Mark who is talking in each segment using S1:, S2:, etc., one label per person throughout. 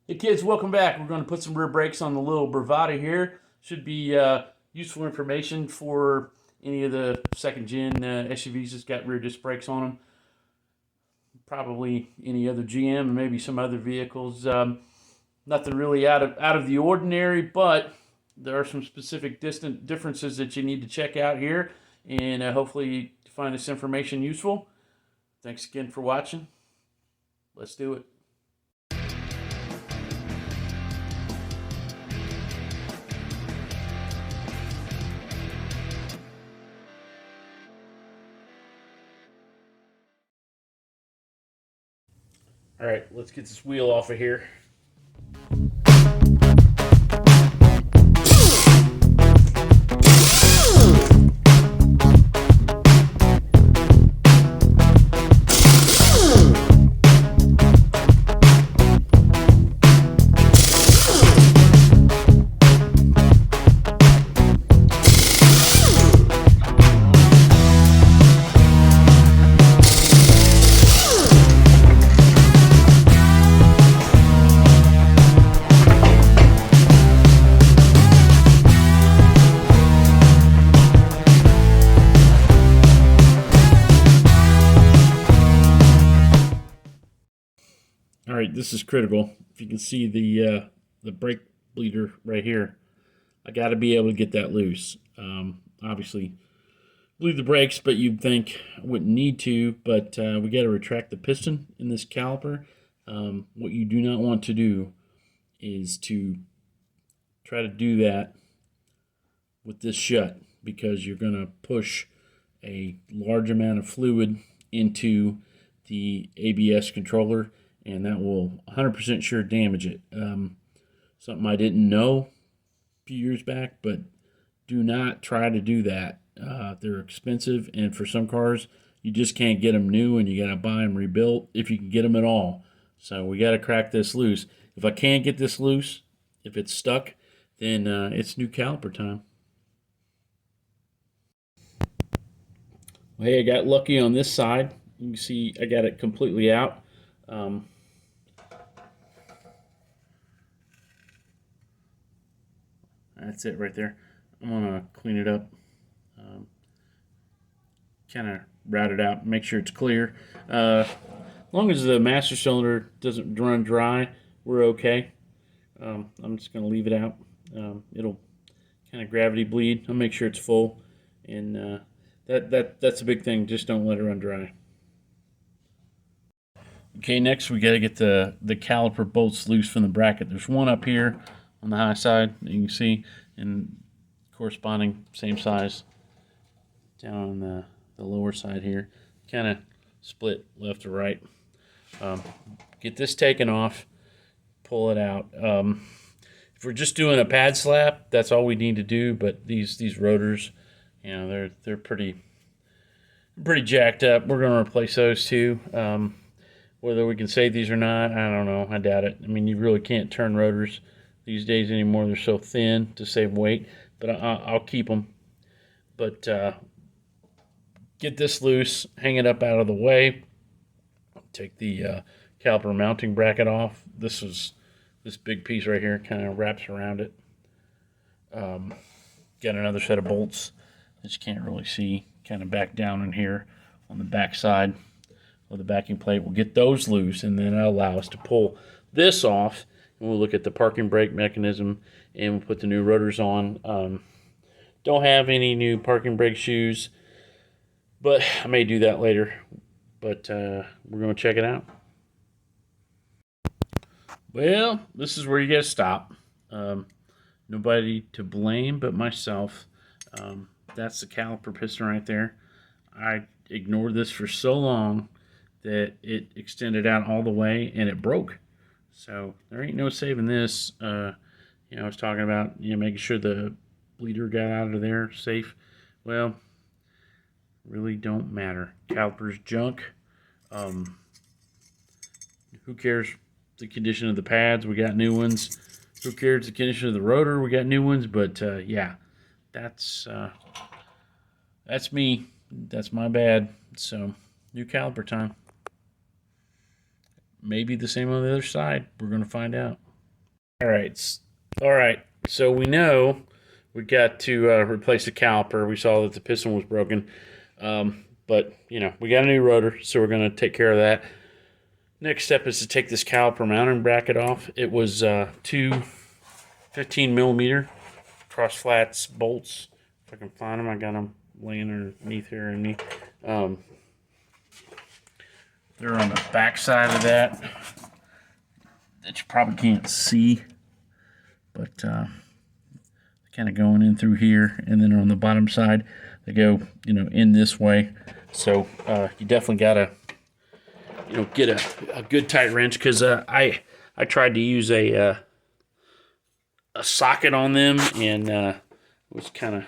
S1: Hey kids, welcome back. We're going to put some rear brakes on the little Bravada here. Should be useful information for any of the second gen SUVs that's got rear disc brakes on them. Probably any other GM and maybe some other vehicles. Nothing really out of the ordinary, but there are some specific distant differences that you need to check out here, and hopefully you find this information useful. Thanks again for watching. Let's do it. All right, let's get this wheel off of here. All right, this is critical. If you can see the brake bleeder right here, I got to be able to get that loose. Obviously, bleed the brakes, but you'd think I wouldn't need to. But we got to retract the piston in this caliper. What you do not want to do is to try to do that with this shut, because you're going to push a large amount of fluid into the ABS controller, and that will 100% sure damage it. Something I didn't know a few years back, but do not try to do that. They're expensive, and for some cars, you just can't get them new, and you got to buy them rebuilt if you can get them at all. So we got to crack this loose. If I can't get this loose, if it's stuck, then it's new caliper time. Well, hey, I got lucky on this side. You can see I got it completely out. That's it right there. I'm gonna clean it up, kind of route it out, make sure it's clear. As long as the master cylinder doesn't run dry, we're okay. I'm just gonna leave it out. It'll kind of gravity bleed. I'll make sure it's full, and that's a big thing. Just don't let it run dry. Okay, next we got to get the caliper bolts loose from the bracket. There's one up here on the high side that you can see, and corresponding same size down on the lower side here. Kind of split left to right. Get this taken off, pull it out. If we're just doing a pad slap, that's all we need to do. But these rotors, you know, they're pretty jacked up. We're gonna replace those too. Whether we can save these or not, I don't know. I doubt it. I mean, you really can't turn rotors these days anymore. They're so thin to save weight, but I'll keep them. But get this loose, hang it up out of the way. Take the caliper mounting bracket off. This big piece right here kind of wraps around it. Got another set of bolts that you can't really see, kind of back down in here on the back side of the backing plate. We'll get those loose, and then that'll allow us to pull this off, and we'll look at the parking brake mechanism, and we'll put the new rotors on. Don't have any new parking brake shoes, but I may do that later. But we're going to check it out. Well, this is where you got to stop. Nobody to blame but myself. That's the caliper piston right there. I ignored this for so long that it extended out all the way and it broke. So there ain't no saving this. I was talking about making sure the bleeder got out of there safe. Well, really don't matter. Caliper's junk. Who cares the condition of the pads? We got new ones. Who cares the condition of the rotor? We got new ones. But yeah, that's me. That's my bad. So new caliper time. Maybe the same on the other side. We're going to find out. All right. All right. So we know we got to replace the caliper. We saw that the piston was broken. But, you know, we got a new rotor, so we're going to take care of that. Next step is to take this caliper mounting bracket off. It was two 15 millimeter cross flats bolts. If I can find them, I got them laying underneath here in me. They're on the back side of that you probably can't see, but kind of going in through here, and then on the bottom side they go, you know, in this way. So you definitely gotta, you know, get a good tight wrench, because I tried to use a socket on them, and was kind of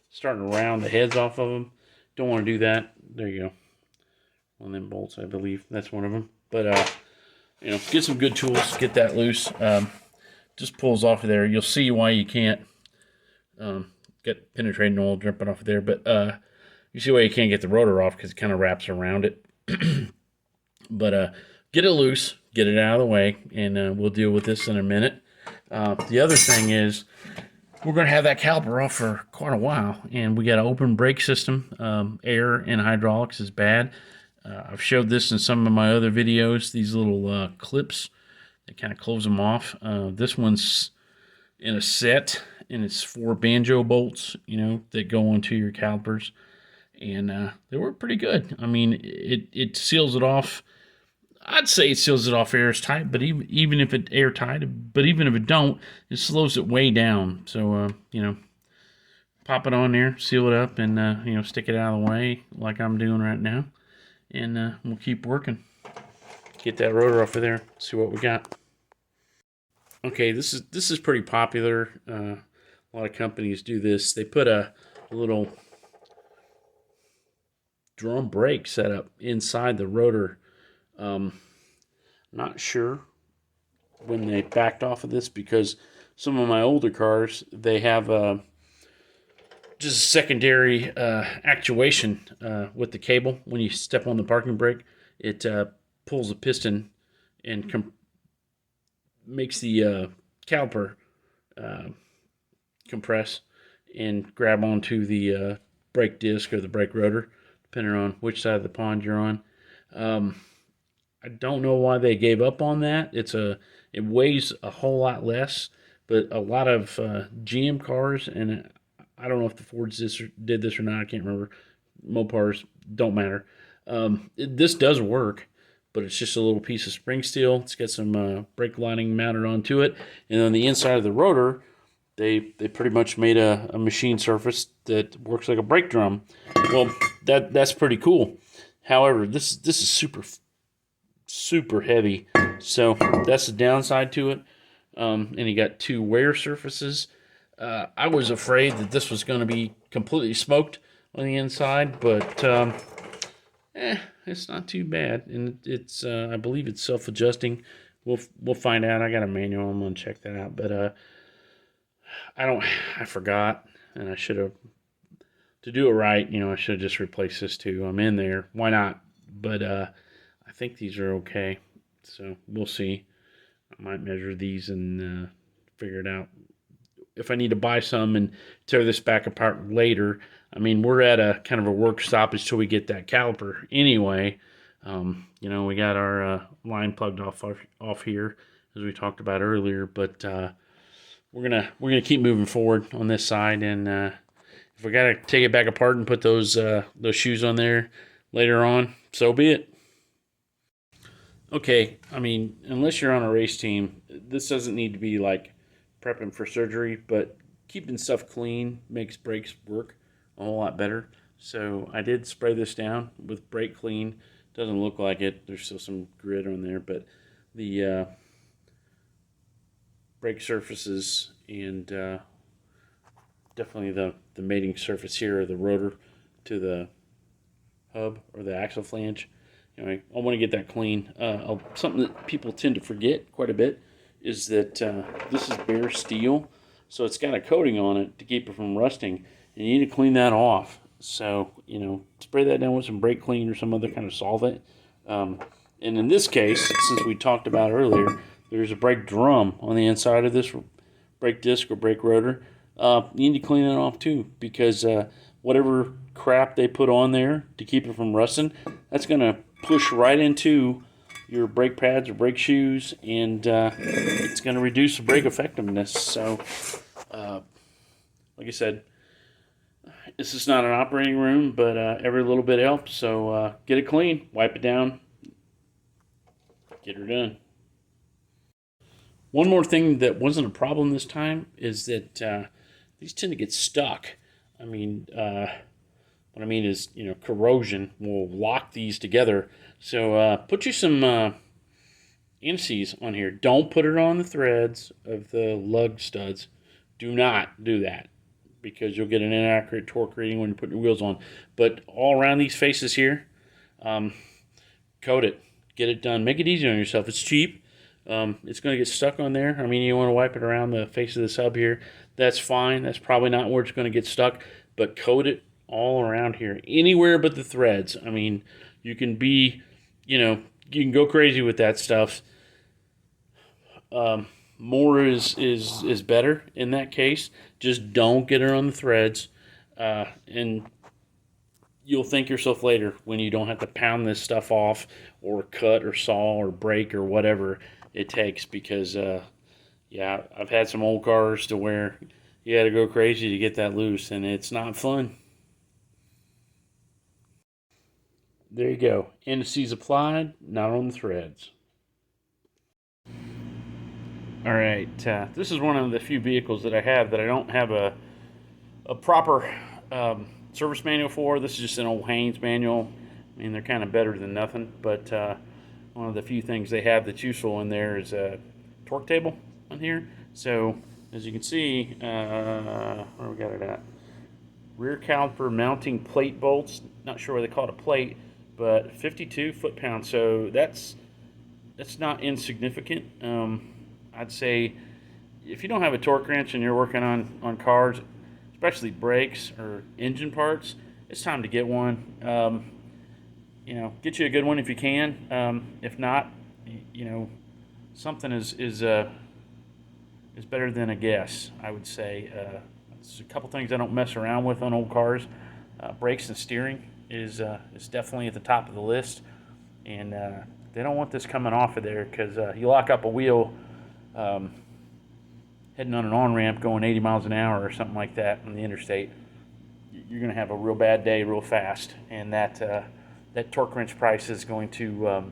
S1: starting to round the heads off of them. Don't want to do that. There you go. One of them bolts, I believe that's one of them. But you know, get some good tools, get that loose. Just pulls off of there. You'll see why you can't get penetrating oil dripping off of there, but you see why you can't get the rotor off, because it kind of wraps around it. But get it loose, get it out of the way, and we'll deal with this in a minute. The other thing is, we're going to have that caliper off for quite a while, and we got an open brake system. Air and hydraulics is bad. I've showed this in some of my other videos, these little clips that kind of close them off. This one's in a set, and it's 4 banjo bolts, you know, that go onto your calipers, and they work pretty good. I mean, it seals it off. I'd say it seals it off airtight, but even if it airtight, but even if it don't, it slows it way down. So you know, pop it on there, seal it up, and you know, stick it out of the way like I'm doing right now, and we'll keep working. Get that rotor off of there. See what we got. Okay, this is pretty popular. A lot of companies do this. They put a little drum brake setup inside the rotor. Not sure when they backed off of this, because some of my older cars, they have just a secondary actuation with the cable. When you step on the parking brake, it pulls the piston and makes the caliper compress and grab onto the brake disc or the brake rotor, depending on which side of the pond you're on. I don't know why they gave up on that. It weighs a whole lot less, but a lot of GM cars, and I don't know if the Fords did this or not, I can't remember. Mopars, don't matter. This does work, but it's just a little piece of spring steel. It's got some brake lining mounted onto it, and on the inside of the rotor, they pretty much made a machine surface that works like a brake drum. Well, that's pretty cool. However, this is super heavy, so that's the downside to it. And you got 2 wear surfaces. I was afraid that this was going to be completely smoked on the inside, but it's not too bad, and it's I believe it's self-adjusting. We'll find out. I got a manual. I'm gonna check that out, but I forgot, and I should have, to do it right, you know, I should have just replaced this too. I'm in there. Why not? But I think these are okay, so we'll see. I might measure these and figure it out. If I need to buy some and tear this back apart later, I mean, we're at a kind of a work stoppage till we get that caliper anyway. You know, we got our line plugged off here, as we talked about earlier, but we're gonna keep moving forward on this side, and if we gotta take it back apart and put those shoes on there later on, so be it. Okay, I mean, unless you're on a race team, this doesn't need to be like prepping for surgery, but keeping stuff clean makes brakes work a whole lot better. So I did spray this down with brake clean. Doesn't look like it. There's still some grit on there, but the brake surfaces and definitely the mating surface here, the rotor to the hub or the axle flange. Anyway, I want to get that clean. Something that people tend to forget quite a bit is that this is bare steel, so it's got a coating on it to keep it from rusting, and you need to clean that off. So, you know, spray that down with some brake clean or some other kind of solvent. And in this case, since we talked about earlier, there's a brake drum on the inside of this brake disc or brake rotor. You need to clean it off too, because whatever crap they put on there to keep it from rusting, that's going to push right into your brake pads or brake shoes, and it's going to reduce the brake effectiveness. So, like I said, this is not an operating room, but every little bit helps. So get it clean, wipe it down, get her done. One more thing that wasn't a problem this time is that these tend to get stuck. I mean, what I mean is, corrosion will lock these together. So put you some indices on here. Don't put it on the threads of the lug studs. Do not do that, because you'll get an inaccurate torque reading when you put your wheels on. But all around these faces here, coat it. Get it done. Make it easy on yourself. It's cheap. It's going to get stuck on there. I mean, you want to wipe it around the face of the sub here. That's fine. That's probably not where it's going to get stuck. But coat it all around here. Anywhere but the threads. I mean, you can be, you can go crazy with that stuff. More is better in that case. Just don't get it on the threads. And you'll thank yourself later when you don't have to pound this stuff off or cut or saw or break or whatever it takes, because yeah, I've had some old cars to where you had to go crazy to get that loose, and it's not fun. There you go. Indices applied, not on the threads. All right, this is one of the few vehicles that I have that I don't have a proper service manual for. This is just an old Haynes manual. I mean, they're kind of better than nothing, but one of the few things they have that's useful in there is a torque table on here. So, as you can see, where we got it at? Rear caliper mounting plate bolts. Not sure why they call it a plate, but 52 foot-pounds. So that's not insignificant. I'd say if you don't have a torque wrench and you're working on cars, especially brakes or engine parts, it's time to get one. Get you a good one if you can. If not, something is better than a guess, I would say. There's a couple things I don't mess around with on old cars. Brakes and steering is definitely at the top of the list, and they don't want this coming off of there, because you lock up a wheel heading on an on-ramp going 80 miles an hour or something like that on the interstate, you're going to have a real bad day real fast, and that torque wrench price is going to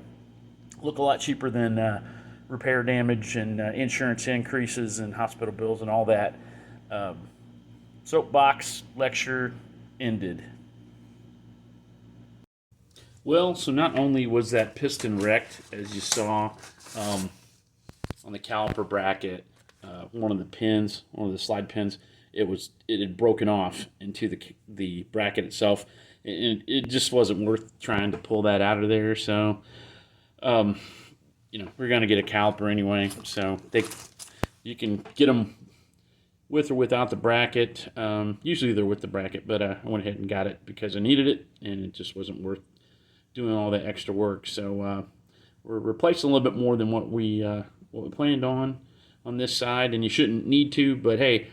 S1: look a lot cheaper than repair damage and insurance increases and hospital bills and all that. Soapbox lecture ended. Well, so not only was that piston wrecked, as you saw on the caliper bracket, one of the pins, one of the slide pins, it had broken off into the bracket itself, and it just wasn't worth trying to pull that out of there. So, we're gonna get a caliper anyway. So you can get them with or without the bracket. Usually they're with the bracket, but I went ahead and got it because I needed it, and it just wasn't worth doing all that extra work. So we're replacing a little bit more than what we planned on this side, and you shouldn't need to, but hey,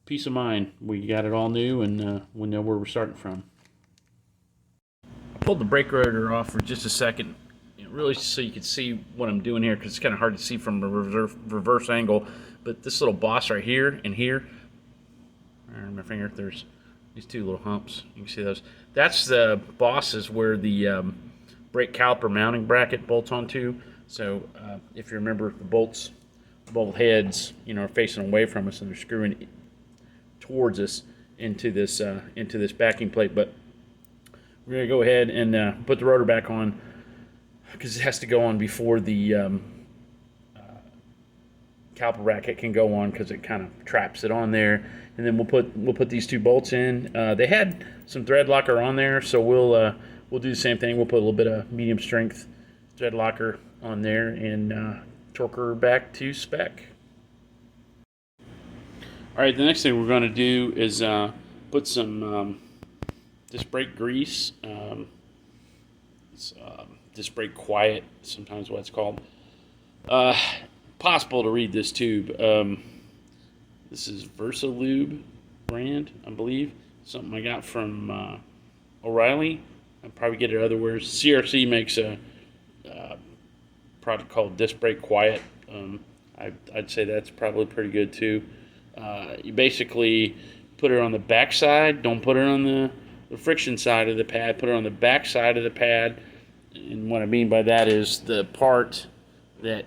S1: peace of mind. We got it all new, and we know where we're starting from. I pulled the brake rotor off for just a second, really so you can see what I'm doing here, because it's kind of hard to see from a reverse angle. But this little boss right here and here, on my finger, there's these two little humps. You can see those. That's the bosses where the brake caliper mounting bracket bolts onto. So if you remember, the bolts, both heads, are facing away from us, and they're screwing towards us into this backing plate. But we're gonna go ahead and put the rotor back on, because it has to go on before the caliper bracket can go on, because it kind of traps it on there. And then we'll put these two bolts in. They had some thread locker on there, so we'll do the same thing. We'll put a little bit of medium strength thread locker on there and torque her back to spec. All right, the next thing we're going to do is put some this brake grease. It's disc brake quiet, sometimes what it's called. Uh, Possible to read this tube. This is Versalube brand, I believe. Something I got from O'Reilly. I'll probably get it otherwhere. CRC makes a product called Disc Brake Quiet. I'd say that's probably pretty good too. You basically put it on the back side. Don't put it on the friction side of the pad. Put it on the back side of the pad. And what I mean by that is the part that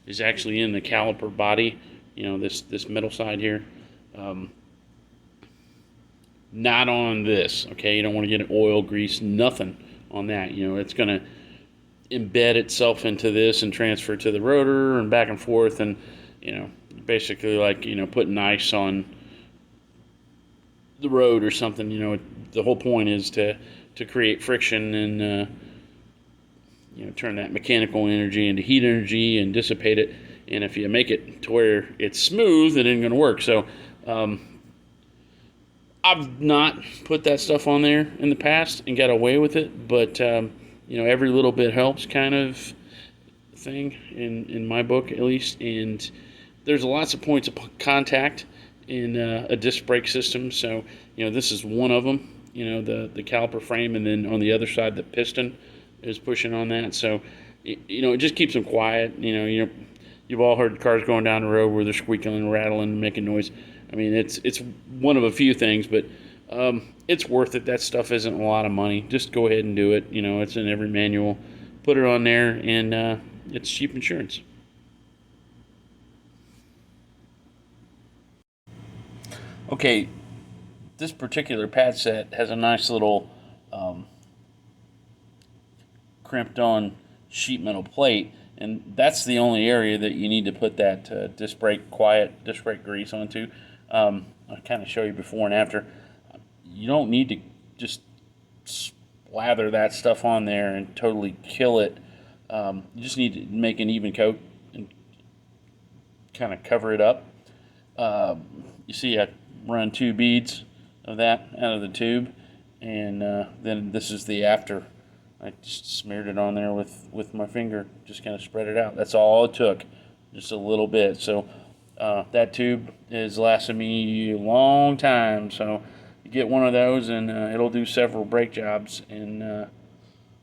S1: is actually in the caliper body. You know, this middle side here. Not on this, okay? You don't want to get oil, grease, nothing on that. You know, it's going to embed itself into this and transfer to the rotor and back and forth, and, you know, basically like, you know, putting ice on the road or something. You know, the whole point is to create friction and, you know, turn that mechanical energy into heat energy and dissipate it. And if you make it to where it's smooth, it ain't going to work. So, I've not put that stuff on there in the past and got away with it, but you know, every little bit helps kind of thing in my book, at least. And there's lots of points of contact in a disc brake system. So, you know, this is one of them. You know, the caliper frame, and then on the other side, the piston is pushing on that. So, you know, it just keeps them quiet. You know, you've all heard cars going down the road where they're squeaking and rattling and making noise. I mean, it's one of a few things, but it's worth it. That stuff isn't a lot of money. Just go ahead and do it. You know, it's in every manual. Put it on there, and it's cheap insurance. Okay, this particular pad set has a nice little crimped on sheet metal plate, and that's the only area that you need to put that disc brake grease onto. I'll kind of show you before and after. You don't need to just slather that stuff on there and totally kill it. You just need to make an even coat and kind of cover it up. You see I run 2 beads of that out of the tube, and then this is the after. I just smeared it on there with my finger, just kind of spread it out. That's all it took, just a little bit. So that tube has lasted me a long time. So you get one of those, and it'll do several brake jobs. And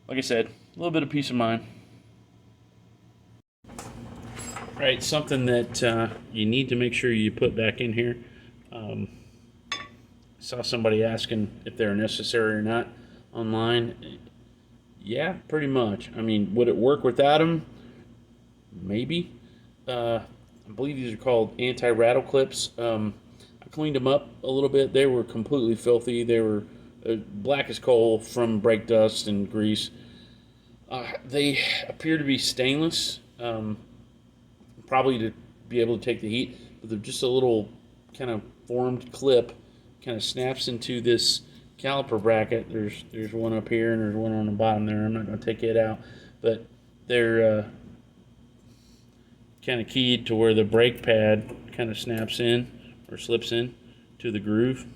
S1: like I said, a little bit of peace of mind. Right, something that you need to make sure you put back in here. I saw somebody asking if they're necessary or not online. Yeah, pretty much. I mean, would it work without them? Maybe. I believe these are called anti-rattle clips. I cleaned them up a little bit. They were completely filthy. They were black as coal from brake dust and grease. They appear to be stainless, probably to be able to take the heat, but they're just a little kind of formed clip, kind of snaps into this caliper bracket. There's one up here and there's one on the bottom there. I'm not going to take it out, but they're kind of keyed to where the brake pad kind of snaps in or slips in to the groove.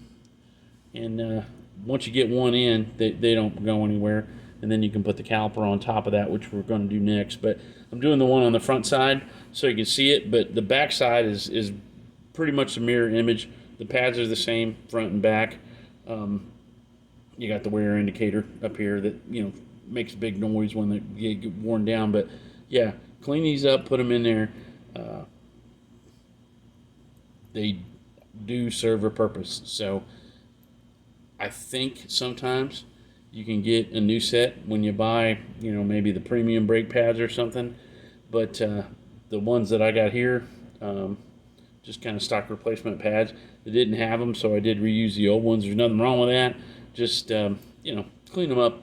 S1: And once you get one in, they don't go anywhere. And then you can put the caliper on top of that, which we're going to do next. But I'm doing the one on the front side so you can see it, but the back side is pretty much a mirror image. The pads are the same front and back. You got the wear indicator up here that, you know, makes a big noise when they get worn down. But yeah, clean these up, put them in there. They do serve a purpose. So I think sometimes you can get a new set when you buy, you know, maybe the premium brake pads or something. But the ones that I got here, just kind of stock replacement pads. They didn't have them, so I did reuse the old ones. There's nothing wrong with that. Just, you know, clean them up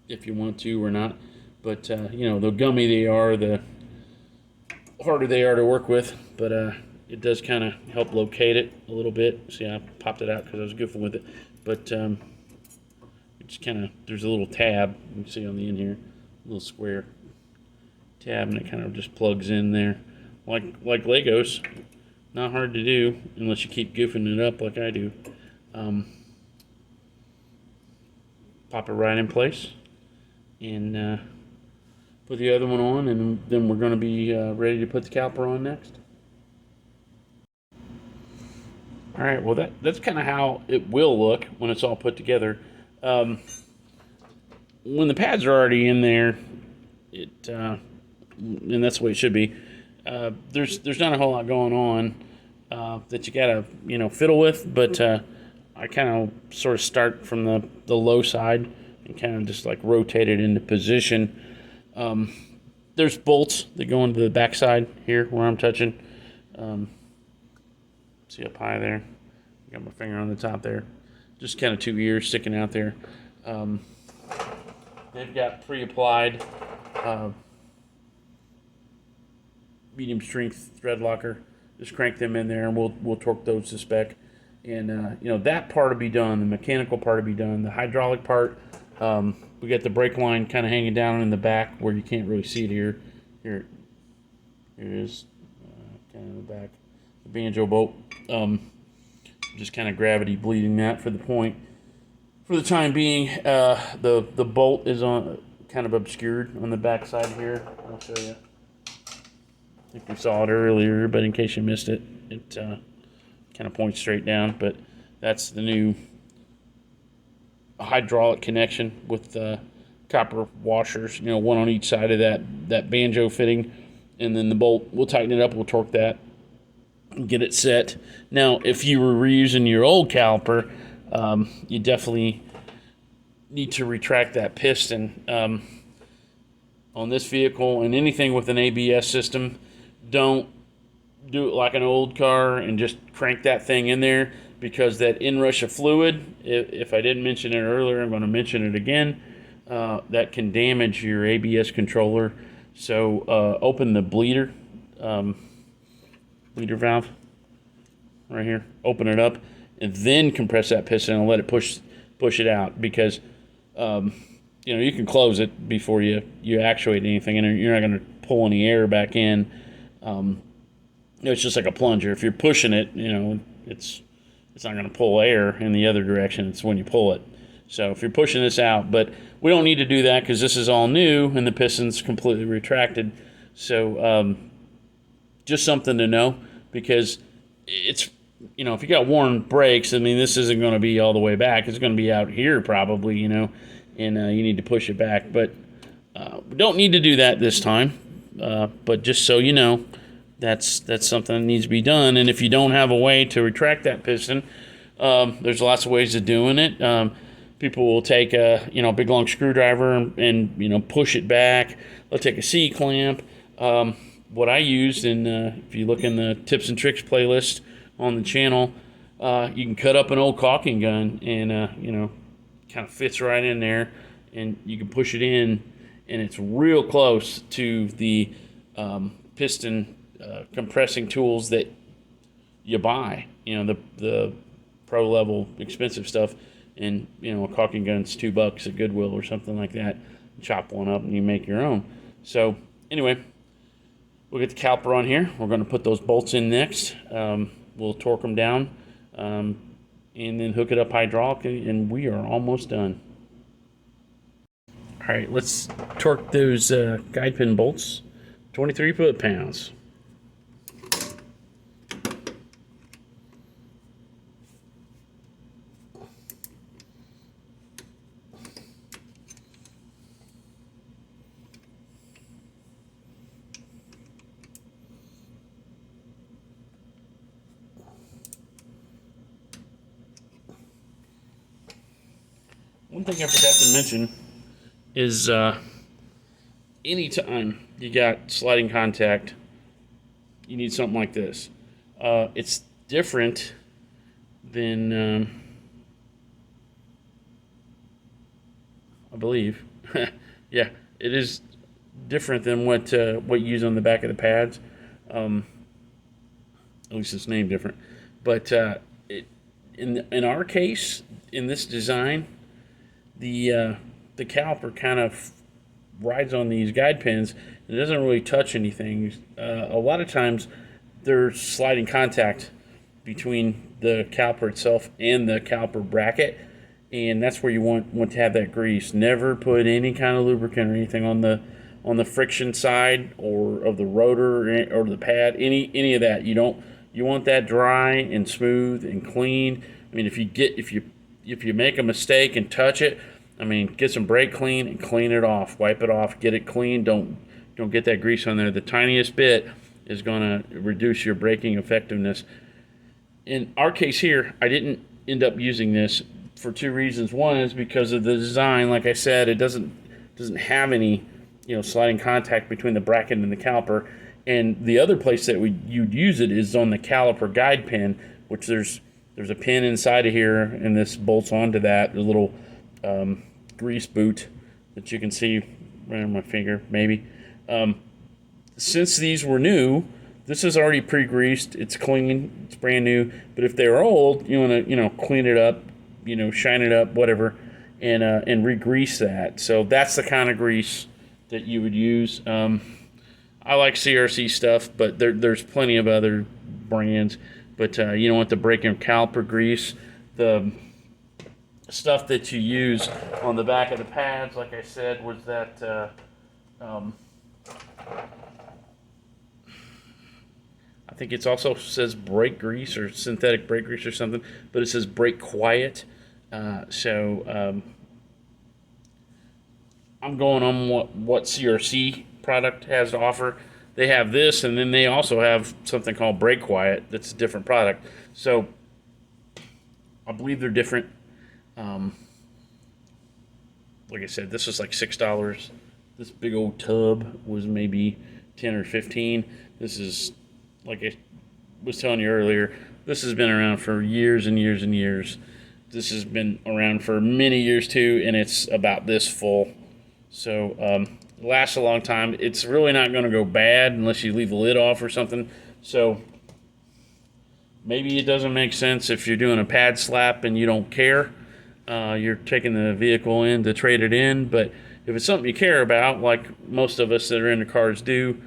S1: if you want to or not. But, you know, the gummy they are, the harder they are to work with. But it does kind of help locate it a little bit. See, I popped it out because I was goofing with it. But it's kind of, there's a little tab you can see on the end here, a little square tab, and it kind of just plugs in there like Legos. Not hard to do unless you keep goofing it up like I do. Pop it right in place, and put the other one on, and then we're going to be ready to put the caliper on next. All right, well that's kind of how it will look when it's all put together. When the pads are already in there, and that's the way it should be. There's not a whole lot going on that you gotta fiddle with, but I kind of sort of start from the low side and kind of just like rotate it into position. There's bolts that go into the back side here where I'm touching. See up high there? Got my finger on the top there. Just kind of 2 ears sticking out there. They've got pre-applied medium strength thread locker. Just crank them in there, and we'll torque those to spec. And that part will be done. The mechanical part will be done. The hydraulic part, we got the brake line kind of hanging down in the back where you can't really see it here. Here it is, kind of in the back. The banjo bolt. Just kind of gravity bleeding that for the point. For the time being, the bolt is on kind of obscured on the back side here. I'll show you. I think we saw it earlier, but in case you missed it, it kind of points straight down. But that's the new hydraulic connection with copper washers, one on each side of that banjo fitting, and then the bolt. We'll tighten it up. We'll torque that. Get it set. Now, if you were reusing your old caliper, you definitely need to retract that piston. On this vehicle and anything with an ABS system, don't do it like an old car and just crank that thing in there, because that inrush of fluid, if I didn't mention it earlier, I'm going to mention it again, that can damage your ABS controller. So open the bleeder valve right here, open it up, and then compress that piston and let it push it out, because you can close it before you actuate anything, and you're not going to pull any air back in. It's just like a plunger. If you're pushing it, it's not going to pull air in the other direction. It's when you pull it. So if you're pushing this out, but we don't need to do that because this is all new and the piston's completely retracted. So just something to know, because it's, if you got worn brakes, this isn't going to be all the way back. It's going to be out here probably, and you need to push it back. But we don't need to do that this time. But just so you know, that's something that needs to be done. And if you don't have a way to retract that piston, there's lots of ways of doing it. People will take a big long screwdriver and push it back. They'll take a C-clamp. What I used, and if you look in the tips and tricks playlist on the channel, you can cut up an old caulking gun and kind of fits right in there, and you can push it in, and it's real close to the piston compressing tools that you buy. The pro level expensive stuff, and a caulking gun's $2 at Goodwill or something like that. Chop one up and you make your own. So anyway, we'll get the caliper on here. We're going to put those bolts in next. We'll torque them down, and then hook it up hydraulically, and we are almost done. All right, let's torque those guide pin bolts, 23 foot-pounds. One thing I forgot to mention is anytime you got sliding contact, you need something like this. It's different than, I believe, yeah, it is different than what you use on the back of the pads. At least it's named different. But in our case, in this design, the caliper kind of rides on these guide pins. It doesn't really touch anything. A lot of times there's sliding contact between the caliper itself and the caliper bracket, and that's where you want to have that grease. Never put any kind of lubricant or anything on on the friction side or of the rotor or the pad, any of that. You want that dry and smooth and clean. I mean, if you make a mistake and touch it, I mean, get some brake clean and clean it off. Wipe it off, get it clean. Don't get that grease on there. The tiniest bit is going to reduce your braking effectiveness. In our case here, I didn't end up using this for two reasons. One is because of the design. Like I said, it doesn't have any sliding contact between the bracket and the caliper. And the other place that you'd use it is on the caliper guide pin, which there's a pin inside of here, and this bolts onto that. A little grease boot that you can see right on my finger, maybe. Since these were new, this is already pre-greased. It's clean. It's brand new. But if they're old, you want to clean it up, shine it up, whatever, and re-grease that. So that's the kind of grease that you would use. I like CRC stuff, but there's plenty of other brands. But you don't want the brake and caliper grease. The stuff that you use on the back of the pads, like I said, was that I think it also says brake grease or synthetic brake grease or something, but it says brake quiet. So I'm going on what CRC product has to offer. They have this, and then they also have something called brake quiet. That's a different product. So I believe they're different. Like I said, this was like $6. This big old tub was maybe 10 or 15. This is, like I was telling you earlier, this has been around for years and years and years. This has been around for many years too, and it's about this full. So it lasts a long time. It's really not going to go bad unless you leave the lid off or something. So maybe it doesn't make sense if you're doing a pad slap and you don't care. You're taking the vehicle in to trade it in, but if it's something you care about, like most of us that are into cars do,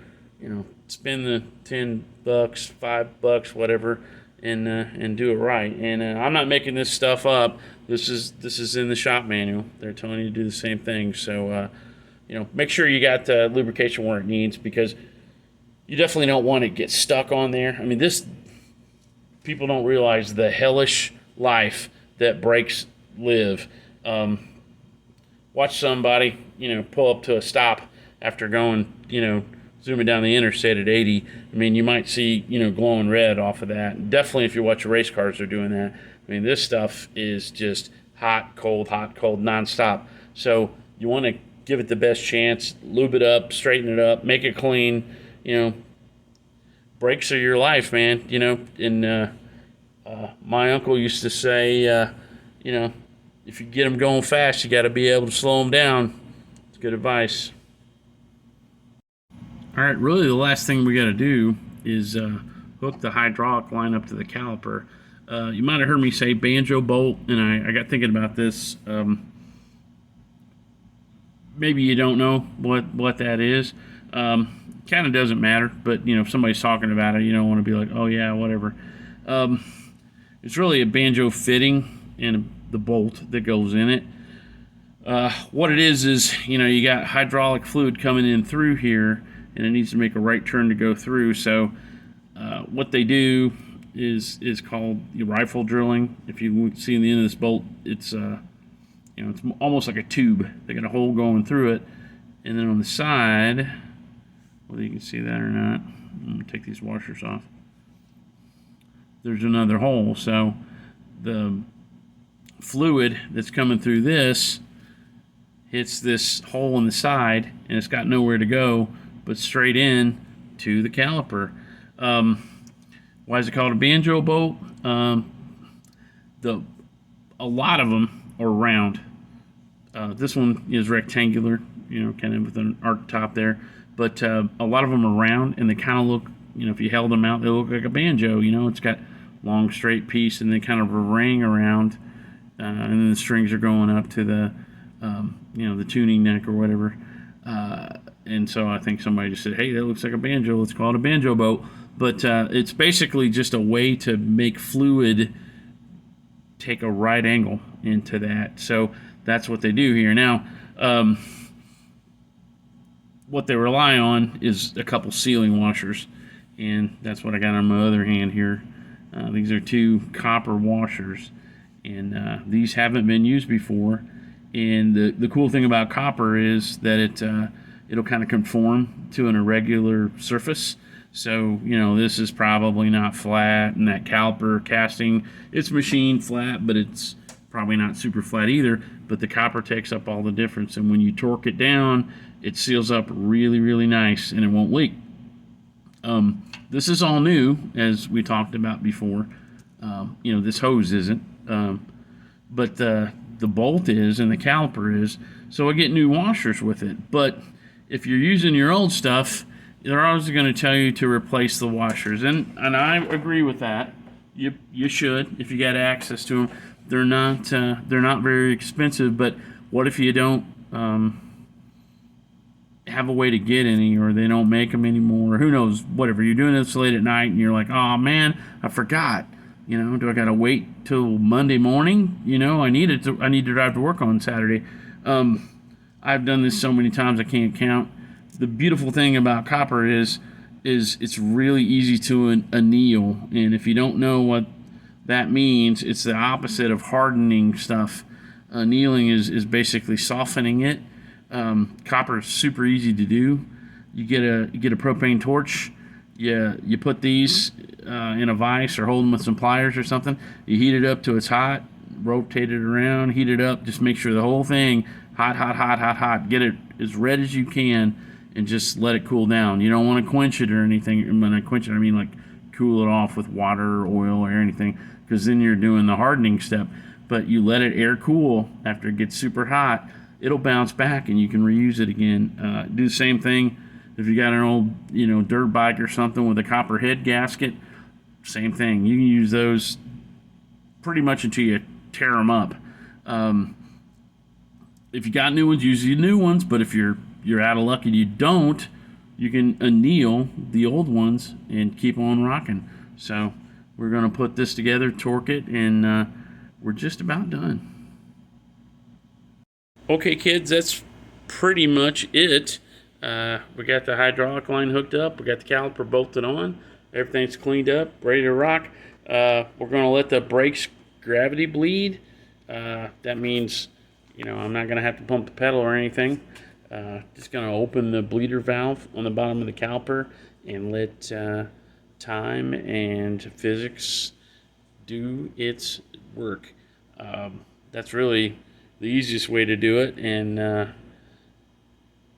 S1: spend the $10, $5, whatever, and do it right. And I'm not making this stuff up. This is in the shop manual. They're telling you to do the same thing. So make sure you got the lubrication where it needs, because you definitely don't want it to get stuck on there. I mean, people don't realize the hellish life that brakes live. Watch somebody, pull up to a stop after going, zooming down the interstate at 80. I mean, you might see, glowing red off of that. Definitely if you watch race cars, they're doing that. I mean, this stuff is just hot, cold, nonstop. So you want to give it the best chance, lube it up, straighten it up, make it clean. Brakes are your life, man. And my uncle used to say, if you get them going fast, you got to be able to slow them down. It's good advice. All right, really the last thing we got to do is hook the hydraulic line up to the caliper. You might have heard me say banjo bolt, and I got thinking about this. Maybe you don't know what that is. Kind of doesn't matter, but if somebody's talking about it, you don't want to be like, oh yeah, whatever. It's really a banjo fitting and the bolt that goes in it. What it is you got hydraulic fluid coming in through here, and it needs to make a right turn to go through. So what they do is called rifle drilling. If you see in the end of this bolt, it's it's almost like a tube. They got a hole going through it, and then on the side, whether you can see that or not, I'm gonna take these washers off. There's another hole. So the fluid that's coming through this hits this hole in the side, and it's got nowhere to go but straight in to the caliper. Why is it called a banjo bolt? A lot of them are round. This one is rectangular, kind of with an arc top there. But a lot of them are round, and they kind of look, if you held them out, they look like a banjo. It's got long straight piece, and then kind of a ring around, and then the strings are going up to the, the tuning neck or whatever. And so I think somebody just said, hey, that looks like a banjo. Let's call it a banjo boat. But it's basically just a way to make fluid take a right angle into that. So that's what they do here. Now, what they rely on is a couple sealing washers, and that's what I got on my other hand here. These are 2 copper washers, and these haven't been used before. And the cool thing about copper is that it'll kind of conform to an irregular surface. So, you know, this is probably not flat, and that caliper casting, it's machined flat, but it's probably not super flat either. But the copper takes up all the difference, and when you torque it down, it seals up really, really nice, and it won't leak. This is all new, as we talked about before. You know, this hose isn't, but the bolt is, and the caliper is. So I get new washers with it. But if you're using your old stuff, they're always going to tell you to replace the washers, and I agree with that. You should, if you got access to them. They're not very expensive, but what if you don't have a way to get any, or they don't make them anymore? Who knows? Whatever, you're doing this late at night, and you're like, oh man, I forgot. You know, do I gotta wait till Monday morning? You know, I need to drive to work on Saturday. I've done this so many times I can't count. The beautiful thing about copper is it's really easy to anneal, and if you don't know what that means, it's the opposite of hardening stuff. Annealing is basically softening it. Copper is super easy to do. You get a propane torch. You put these in a vise or hold them with some pliers or something. You heat it up till it's hot. Rotate it around. Heat it up. Just make sure the whole thing hot. Get it as red as you can, and just let it cool down. You don't want to quench it or anything. And when I quench it, I mean like cool it off with water or oil or anything, because then you're doing the hardening step. But you let it air cool after it gets super hot. It'll bounce back and you can reuse it again. Do the same thing if you got an old, dirt bike or something with a copper head gasket. Same thing. You can use those pretty much until you tear them up. If you got new ones, use the new ones. But if you're out of luck and you don't, you can anneal the old ones and keep on rocking. So we're going to put this together, torque it, and we're just about done. Okay, kids, that's pretty much it. We got the hydraulic line hooked up. We got the caliper bolted on. Everything's cleaned up, ready to rock. We're going to let the brakes gravity bleed. That means, I'm not going to have to pump the pedal or anything. Just going to open the bleeder valve on the bottom of the caliper and let time and physics do its work. That's really the easiest way to do it, and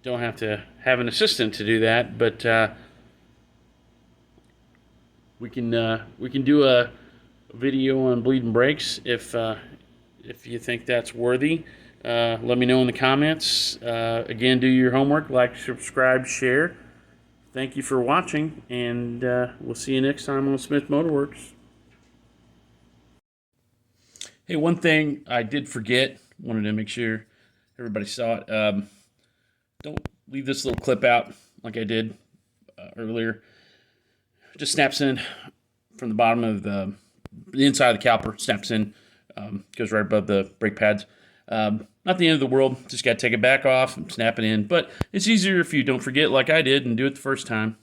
S1: don't have to have an assistant to do that, but we can do a video on bleeding brakes if you think that's worthy. Let me know in the comments. Again, do your homework, like, subscribe, share. Thank you for watching, and we'll see you next time on Smith Motorworks. Hey, one thing I did forget, wanted to make sure everybody saw it. Don't leave this little clip out like I did earlier. Just snaps in from the bottom of the inside of the caliper, snaps in, goes right above the brake pads. Not the end of the world, just got to take it back off and snap it in. But it's easier if you don't forget like I did and do it the first time.